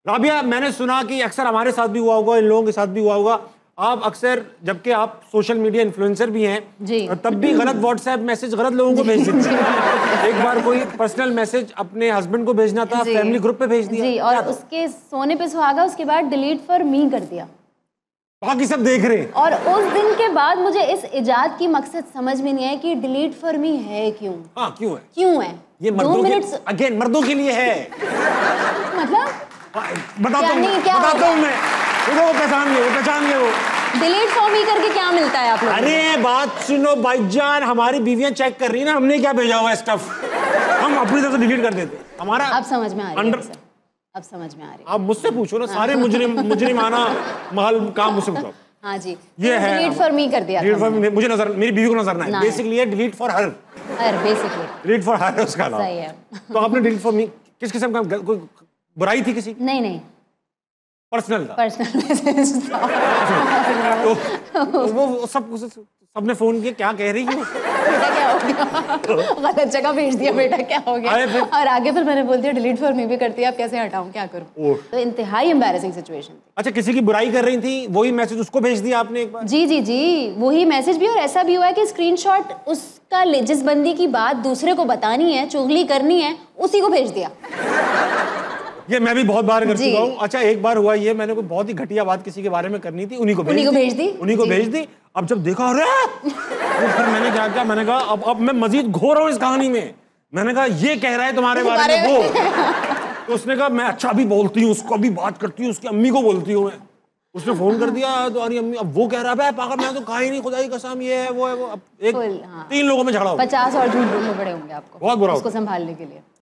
राबिया, मैंने सुना कि अक्सर हमारे साथ भी हुआ होगा, इन लोगों के साथ भी हुआ होगा, आप अक्सर, जबकि आप सोशल मीडिया इन्फ्लुएंसर भी हैं जी, तब भी गलत व्हाट्सएप मैसेज गलत लोगों को भेज देते हैं। एक बार कोई पर्सनल मैसेज अपने हस्बैंड को भेजना था, फैमिली ग्रुप पे भेज दिया जी, और उसके सोने पे सुहागा, उसके बाद डिलीट फॉर मी कर दिया। बाकी सब देख रहे हैं। और उस दिन के बाद मुझे इस इजाद की मकसद समझ में नहीं आया कि डिलीट फॉर मी है क्यों। हाँ, क्यों है? क्यों है? ये मर्दों के, अगेन मर्दों के लिए है। मतलब बताता हूँ मैं, वो पहचान ले वो। डिलीट फॉर मी करके क्या मिलता है आप लोगों को? अरे बात सुनो भाईजान, हमारी बीवियां चेक कर रही है ना, हमने क्या भेजा हुआ है स्टफ, हम अपनी तरफ से डिलीट कर देते। हमारा अब समझ में आ रही है, अब समझ में आ रही है। आप मुझसे पूछो ना, सारे मुजरिमाना महल काम मुझसे पूछो। हाँ जी, ये है डिलीट फॉर मी कर दिया। डिलीट फॉर मी मुझे नजर, मेरी बीवी को नजर ना है। बेसिकली ये delete for her, basically delete for her उसका नाम सही है। तो आपने डिलीट फॉर मी किस किस्म का, कोई बुराई थी किसी? नहीं, पर्सनल था। पर्सनल मैसेज था। तो वो सबने फोन किया, क्या कह रही है? बेटा क्या हो गया? गलत जगह भेज दिया, बेटा क्या हो गया? और आगे फिर मैंने बोल दिया डिलीट फॉर मी भी करती है, अब कैसे हटाऊं, क्या करूं? तो इंतहाई एम्बैरेसिंग सिचुएशन थी। अच्छा, किसी की बुराई कर रही थी, वही मैसेज उसको भेज दिया आपने एक बार? जी, वही मैसेज भी। और ऐसा भी हुआ है कि स्क्रीनशॉट उसका, जिस बंदी की बात दूसरे को बतानी है, चुगली करनी है, उसी को भेज दिया। ये मैं भी बहुत बार कर चुका हूँ। अच्छा, एक बार हुआ ये, मैंने कोई बहुत ही घटिया बात किसी के बारे में करनी थी, उन्हीं को भेज दी। अब जब देखा, अरे तो फिर मैंने क्या किया, मैंने कहा अब मैं मजीद घोर हूँ इस कहानी में। मैंने कहा ये कह रहा है तुम्हारे बारे में वो। तो उसने कहा मैं अच्छा भी बोलती हूँ, उसको भी बात करती हूँ, उसकी अम्मी को बोलती हूँ मैं। उसने फोन कर दिया तो अरे अम्मी, अब वो कह रहा है पागल, मैं तो कहा ही नहीं, खुदा की कसम, ये है वो है वो। अब 3 लोगों में झगड़ा हो, 50 और झूठ बोलने पड़े होंगे आपको बहुत बुरा, उसको संभालने के लिए।